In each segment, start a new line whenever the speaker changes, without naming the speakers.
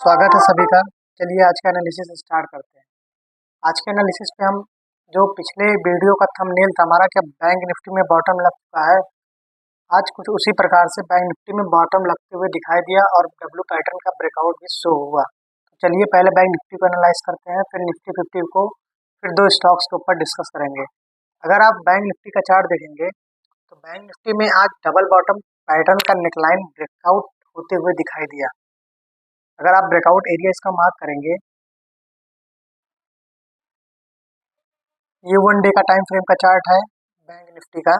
स्वागत है सभी का। चलिए आज का एनालिसिस स्टार्ट करते हैं। आज के एनालिसिस पे हम जो पिछले वीडियो का थंबनेल था हमारा कि बैंक निफ्टी में बॉटम लग चुका है, आज कुछ उसी प्रकार से बैंक निफ्टी में बॉटम लगते हुए दिखाई दिया और डब्ल्यू पैटर्न का ब्रेकआउट भी शो हुआ। तो चलिए पहले बैंक निफ्टी को एनालाइज करते हैं, फिर निफ्टी 50 को, फिर दो स्टॉक्स के ऊपर डिस्कस करेंगे। अगर आप बैंक निफ्टी का चार्ट देखेंगे तो बैंक निफ्टी में आज डबल बॉटम पैटर्न का नेकलाइन ब्रेकआउट होते हुए दिखाई दिया। अगर आप ब्रेकआउट एरिया इसका मार्क करेंगे, ये 1 डे का टाइम फ्रेम का चार्ट है बैंक निफ्टी का।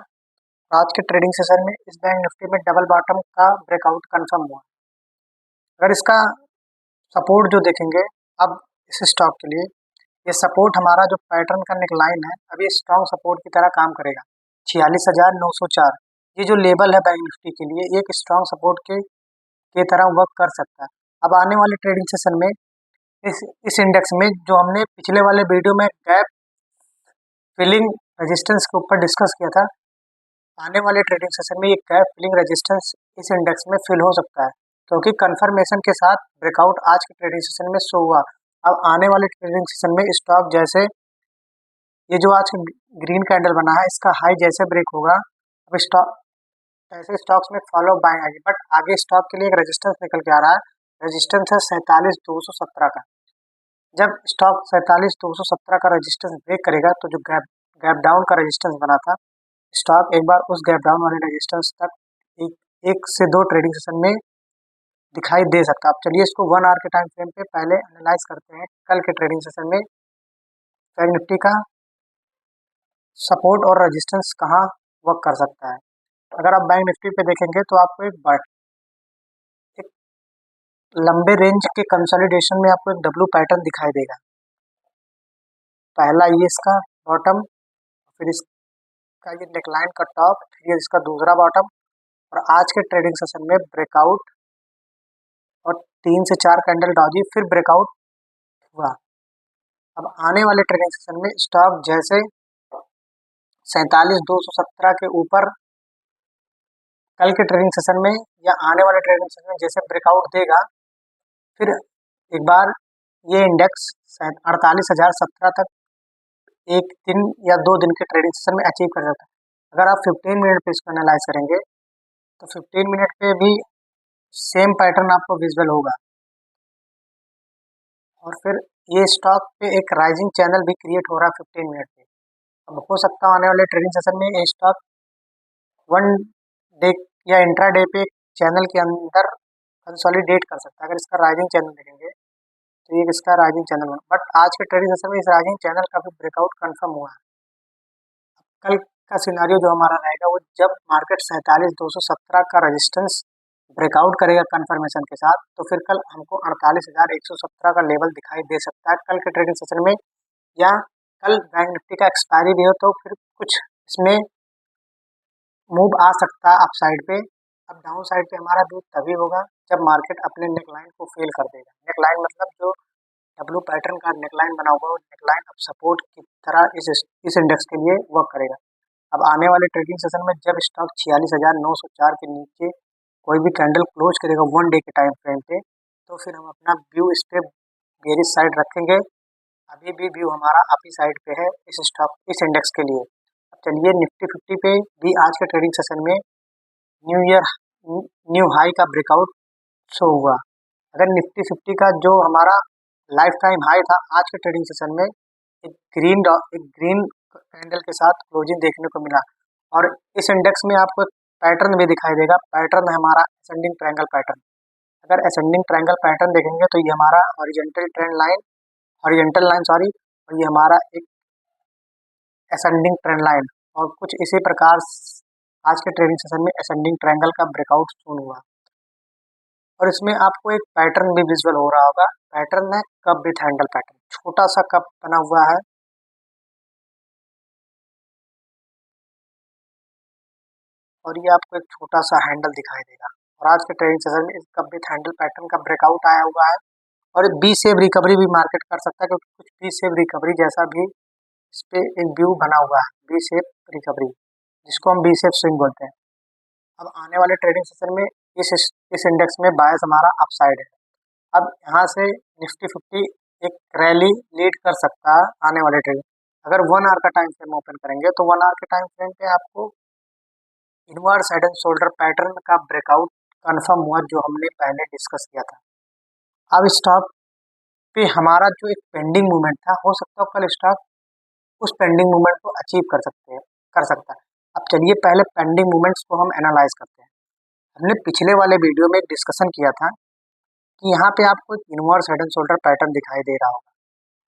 आज के ट्रेडिंग सेशन में इस बैंक निफ्टी में डबल बॉटम का ब्रेकआउट कंफर्म हुआ। अगर इसका सपोर्ट जो देखेंगे अब इस स्टॉक के लिए, ये सपोर्ट हमारा जो पैटर्न का नेकलाइन है अभी स्ट्रॉन्ग सपोर्ट की तरह काम करेगा। 46,904 ये जो लेवल है बैंक निफ्टी के लिए एक स्ट्रॉन्ग सपोर्ट के तरह वर्क कर सकता है। अब आने वाले ट्रेडिंग सेशन में इस इंडेक्स में जो हमने पिछले वाले वीडियो में गैप फिलिंग रेजिस्टेंस के ऊपर डिस्कस किया था, आने वाले ट्रेडिंग सेशन में ये गैप फिलिंग रेजिस्टेंस इस इंडेक्स में फिल हो सकता है, क्योंकि कंफर्मेशन के साथ ब्रेकआउट आज के ट्रेडिंग सेशन में शो हुआ। अब आने वाले ट्रेडिंग सेशन में स्टॉक जैसे ये जो आज ग्रीन कैंडल बना है इसका हाई जैसे ब्रेक होगा, अब स्टॉक ऐसे स्टॉक्स में फॉलो बाय आएगी। बट आगे स्टॉक के लिए एक रेजिस्टेंस निकल के आ रहा है, रेजिस्टेंस है 47,217 का। जब स्टॉक 47,217 का रेजिस्टेंस ब्रेक करेगा तो जो गैप डाउन का रेजिस्टेंस बना था, स्टॉक एक बार उस गैप डाउन वाले रेजिस्टेंस तक एक से दो ट्रेडिंग सेशन में दिखाई दे सकता है। अब चलिए इसको 1 आवर के टाइम फ्रेम पे पहले एनालाइज करते हैं। कल के ट्रेडिंग सेशन में बैंक निफ्टी का सपोर्ट और रेजिस्टेंस कहाँ वर्क कर सकता है। अगर आप बैंक निफ्टी पे देखेंगे तो आपको एक लंबे रेंज के कंसोलिडेशन में आपको एक डब्ल्यू पैटर्न दिखाई देगा। पहला ये इसका बॉटम, फिर इसका ये नेकलाइन का टॉप, फिर ये इसका दूसरा बॉटम, और आज के ट्रेडिंग सेशन में ब्रेकआउट और 3 से 4 कैंडल डॉजी फिर ब्रेकआउट हुआ। अब आने वाले ट्रेडिंग सेशन में स्टॉक जैसे 47,217 के ऊपर कल के ट्रेडिंग सेशन में या आने वाले ट्रेडिंग सेशन में जैसे ब्रेकआउट देगा, फिर एक बार ये इंडेक्स 48,017 तक एक दिन या 2 दिन के ट्रेडिंग सेशन में अचीव कर सकता है। अगर आप 15 मिनट पे इसको एनालाइज करेंगे तो 15 मिनट पे भी सेम पैटर्न आपको विजुअल होगा, और फिर ये स्टॉक पे एक राइजिंग चैनल भी क्रिएट हो रहा है 15 मिनट पे। अब हो सकता है आने वाले ट्रेडिंग सेशन में ये स्टॉक 1 डे या इंट्रा डे पे चैनल के अंदर कंसोलिडेट कर सकता है। अगर इसका राइजिंग चैनल देखेंगे तो ये इसका राइजिंग चैनल, बट आज के ट्रेडिंग सेशन में इस राइजिंग चैनल का भी ब्रेकआउट कंफर्म हुआ है। कल का सिनारियो जो हमारा रहेगा वो जब मार्केट 47,217 का रेजिस्टेंस ब्रेकआउट करेगा कंफर्मेशन के साथ, तो फिर कल हमको 48,117 का लेवल दिखाई दे सकता है कल के ट्रेडिंग सेशन में, या कल बैंक निफ्टी का एक्सपायरी भी हो तो फिर कुछ इसमें मूव आ सकता है अप साइड पे। अब डाउन साइड पे हमारा व्यू तभी होगा जब मार्केट अपने नेकलाइन को फेल कर देगा। नेकलाइन मतलब जो डब्ल्यू पैटर्न का नेकलाइन बना हुआ है, नेकलाइन अब सपोर्ट की तरह इस इंडेक्स के लिए वर्क करेगा। अब आने वाले ट्रेडिंग सेशन में जब स्टॉक 46,904 के नीचे कोई भी कैंडल क्लोज करेगा 1 डे के टाइम फ्रेम पे, तो फिर हम अपना व्यू इस पे बेरिश साइड रखेंगे। अभी भी व्यू हमारा अभी साइड पे है इस स्टॉक इस इंडेक्स के लिए। अब चलिए निफ्टी 50 पे भी आज के ट्रेडिंग सेशन में न्यू हाई का ब्रेकआउट शो हुआ। अगर निफ्टी 50 का जो हमारा लाइफ टाइम हाई था आज के ट्रेडिंग सेशन में एक ग्रीन कैंडल के साथ क्लोजिंग देखने को मिला, और इस इंडेक्स में आपको एक पैटर्न भी दिखाई देगा। पैटर्न है हमारा असेंडिंग ट्रायंगल पैटर्न। अगर असेंडिंग ट्रायंगल पैटर्न देखेंगे तो ये हमारा हॉरिजॉन्टल लाइन और ये हमारा एक असेंडिंग ट्रेंड लाइन, और कुछ इसी प्रकार आज के ट्रेडिंग सेशन में असेंडिंग ट्रायंगल का ब्रेकआउट शो हुआ, और इसमें आपको एक पैटर्न भी विजुअल हो रहा होगा। पैटर्न है कप विथ हैंडल पैटर्न, छोटा सा कप बना हुआ है, और ये आपको एक छोटा सा हैंडल दिखाई देगा। और आज के ट्रेडिंग सेशन में इस कप विथ हैंडल पैटर्न का ब्रेकआउट आया हुआ है, और बी सेव रिकवरी भी मार्केट कर सकता है, क्योंकि कुछ बी सेव रिकवरी जैसा भी इस पे एक व्यू बना हुआ है, बी सेव रिकवरी, जिसको हम बी सेव स्विंग बोलते हैं। अब आने वाले ट्रेडिंग सेशन में इस इंडेक्स में बायस हमारा अपसाइड है। अब यहाँ से निफ्टी 50 एक रैली लीड कर सकता है आने वाले ट्रेड। अगर 1 आवर का टाइम फ्रेम ओपन करेंगे तो 1 आवर के टाइम फ्रेम पे आपको inverse head and shoulder pattern का ब्रेकआउट कंफर्म हुआ, जो हमने पहले डिस्कस किया था। अब स्टॉक पे हमारा जो एक पेंडिंग मूवमेंट था, हो सकता है कल स्टॉक उस पेंडिंग मूवमेंट को अचीव कर सकता है। अब चलिए पहले पेंडिंग मूवमेंट्स को हम एनालाइज करते हैं। हमने पिछले वाले वीडियो में एक डिस्कशन किया था कि यहाँ पे आपको एक inverse head and shoulder pattern दिखाई दे रहा होगा,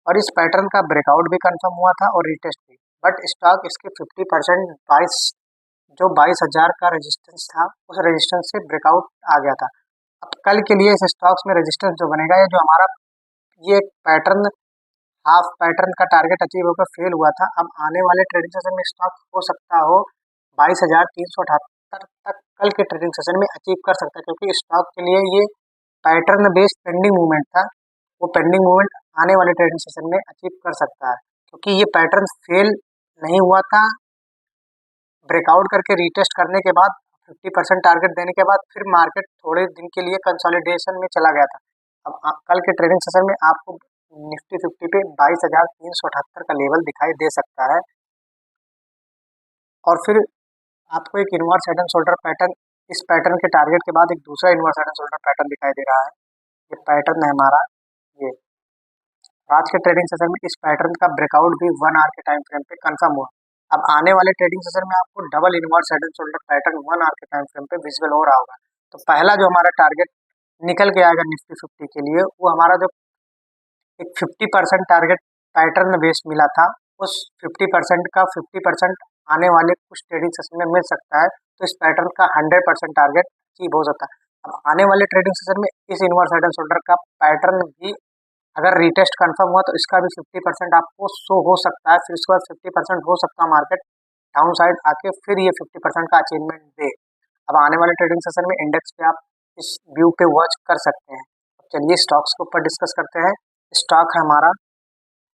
और इस पैटर्न का ब्रेकआउट भी कंफर्म हुआ था और रिटेस्ट भी। बट स्टॉक इसके 50% 22,000 का रेजिस्टेंस था, उस रेजिस्टेंस से ब्रेकआउट आ गया था। अब कल के लिए इस स्टॉक्स में रेजिस्टेंस जो बनेगा, ये जो हमारा ये पैटर्न हाफ पैटर्न का टारगेट अचीव होकर फेल हुआ था, अब आने वाले ट्रेडिंग सेशन में स्टॉक हो सकता हो 22,378 तक कल के ट्रेडिंग सेशन में अचीव कर सकता है, क्योंकि स्टॉक के लिए ये पैटर्न बेस्ड पेंडिंग मूवमेंट था। वो पेंडिंग मूवमेंट आने वाले ट्रेडिंग सेशन में अचीव कर सकता है, क्योंकि ये पैटर्न फेल नहीं हुआ था। ब्रेकआउट करके रीटेस्ट करने के बाद 50% टारगेट देने के बाद फिर मार्केट थोड़े दिन के लिए कंसोलिडेशन में चला गया था। अब कल के ट्रेडिंग सेशन में आपको निफ्टी 50 पे 22,378 का लेवल दिखाई दे सकता है, और फिर आपको एक inverse head and shoulder pattern, इस पैटर्न के टारगेट के बाद एक दूसरा inverse head and shoulder pattern दिखाई दे रहा है। ये पैटर्न है हमारा ये। आज के ट्रेडिंग सेशन में इस पैटर्न का ब्रेकआउट भी 1 आवर के टाइम फ्रेम पे कंफर्म हुआ। अब आने वाले ट्रेडिंग सेशन में आपको double inverse head and shoulder pattern 1 hour के टाइम फ्रेम पे विजिबल हो रहा होगा। तो पहला जो हमारा टारगेट निकल के आएगा निफ्टी 50 के लिए, वो हमारा जो एक 50% टारगेट पैटर्न बेस मिला था, उस 50% का 50% आने वाले कुछ ट्रेडिंग सेशन में मिल सकता है। तो इस पैटर्न का 100% टारगेट अचीव हो सकता है। अब आने वाले ट्रेडिंग सेशन में इस इनवर्स हेड एंड शोल्डर का पैटर्न भी अगर रीटेस्ट कंफर्म हुआ तो इसका भी 50% आपको शो हो सकता है। फिर उसके बाद 50% हो सकता है मार्केट डाउन साइड आके फिर ये 50% का अचीवमेंट दे। अब आने वाले ट्रेडिंग सेशन में इंडेक्स पे आप इस व्यू पे वॉच कर सकते हैं। अब चलिए स्टॉक्स के ऊपर डिस्कस करते हैं। स्टॉक है हमारा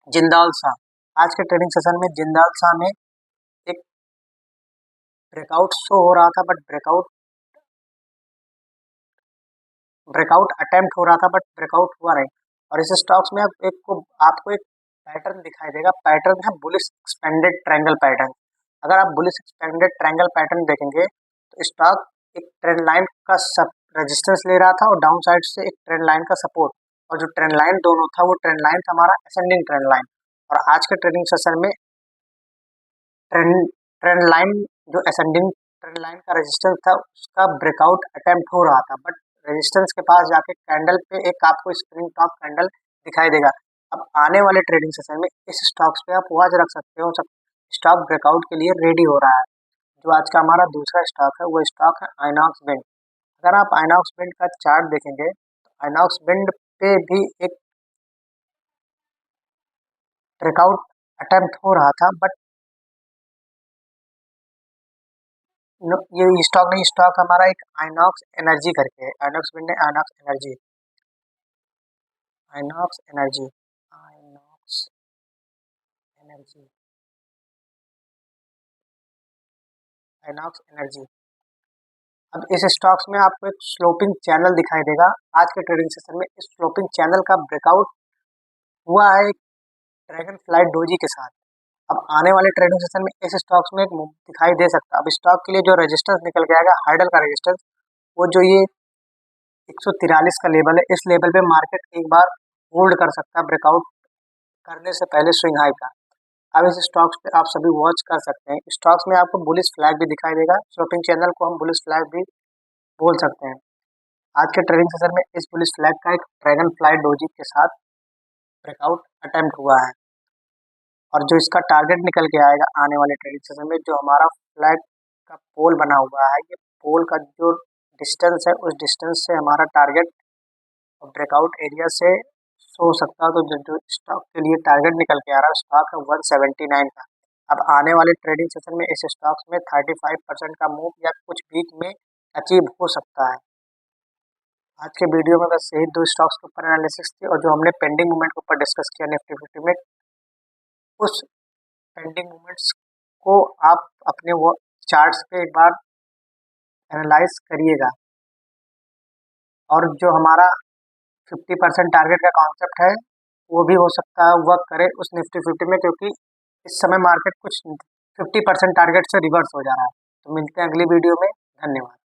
जिंदाल साह। आज के ट्रेडिंग सेशन में जिंदाल साह में एक ब्रेकआउट शो हो रहा था, बट ब्रेकआउट अटेम्प्ट हो रहा था, बट ब्रेकआउट हुआ नहीं। और इस स्टॉक्स में आपको एक पैटर्न दिखाई देगा। पैटर्न है बुलिश एक्सपेंडेड ट्रायंगल पैटर्न। अगर आप बुलिश एक्सपेंडेड ट्रायंगल पैटर्न देखेंगे तो स्टॉक एक ट्रेंड लाइन का सब रेजिस्टेंस ले रहा था और डाउन साइड से एक ट्रेंड लाइन का सपोर्ट, और जो ट्रेंड लाइन दोनों था वो ट्रेंड लाइन था हमारा असेंडिंग ट्रेंड लाइन। और आज के ट्रेडिंग सेशन में ट्रेंड ट्रेंड लाइन जो असेंडिंग ट्रेंड लाइन का रेजिस्टेंस था उसका ब्रेकआउट अटेम्प्ट हो रहा था, बट रेजिस्टेंस के पास जाके कैंडल पे एक आपको स्प्रिंग टॉप कैंडल दिखाई देगा। अब आने वाले ट्रेडिंग सेशन में इस स्टॉक्स पे आप वॉच रख सकते हो। स्टॉक ब्रेकआउट के लिए रेडी हो रहा है। जो आज का हमारा दूसरा स्टॉक है वो स्टॉक है आइनॉक्स विंड। अगर आप आइनॉक्स विंड का चार्ट देखेंगे तो आइनॉक्स विंड पे भी एक ब्रेकआउट अटेम्प्ट हो रहा था, बट ये स्टॉक नहीं, स्टॉक हमारा एक आइनॉक्स एनर्जी करके है। आइनॉक्स विंड है, INOX energy, INOX energy, INOX energy, INOX energy. अब इस स्टॉक्स में आपको एक स्लोपिंग चैनल दिखाई देगा। आज के ट्रेडिंग सेशन में इस स्लोपिंग चैनल का ब्रेकआउट हुआ है एक ड्रैगन फ्लाइट डोजी के साथ। अब आने वाले ट्रेडिंग सेशन में इस स्टॉक्स में एक मूव दिखाई दे सकता है। अब स्टॉक के लिए जो रेजिस्टेंस निकल के आएगा, हार्डल का रेजिस्टेंस, वो जो ये 143 का लेवल है, इस लेवल पे मार्केट एक बार होल्ड कर सकता है ब्रेकआउट करने से पहले स्विंग हाई का। अब इस स्टॉक्स पे आप सभी वॉच कर सकते हैं। स्टॉक्स में आपको बुलिश फ्लैग भी दिखाई देगा। स्लोपिंग चैनल को हम बुलिश फ्लैग भी बोल सकते हैं। आज के ट्रेडिंग सेशन में इस बुलिश फ्लैग का एक ड्रैगन फ्लाइट डोजी के साथ ब्रेकआउट अटेम्प्ट हुआ है, और जो इसका टारगेट निकल के आएगा आने वाले ट्रेडिंग सेशन में, जो हमारा फ्लैग का पोल बना हुआ है, ये पोल का जो डिस्टेंस है उस डिस्टेंस से हमारा टारगेट और ब्रेकआउट एरिया से हो सकता है। तो जो स्टॉक के लिए टारगेट निकल के आ रहा है स्टॉक है 179 का। अब आने वाले ट्रेडिंग सेशन में इस स्टॉक्स में 35% का मूव या कुछ वीक में अचीव हो सकता है। आज के वीडियो में बस यही दो स्टॉक्स के ऊपर एनालिसिस थी, और जो हमने पेंडिंग मूवमेंट के ऊपर डिस्कस किया निफ्टी 50 में, उस पेंडिंग मूवमेंट्स को आप अपने वो चार्ट्स पे एक बार एनालाइज करिएगा। और जो हमारा 50% टारगेट का कॉन्सेप्ट है वो भी हो सकता है वर्क करे उस निफ्टी 50 में, क्योंकि इस समय मार्केट कुछ 50% टारगेट से रिवर्स हो जा रहा है। तो मिलते हैं अगली वीडियो में। धन्यवाद।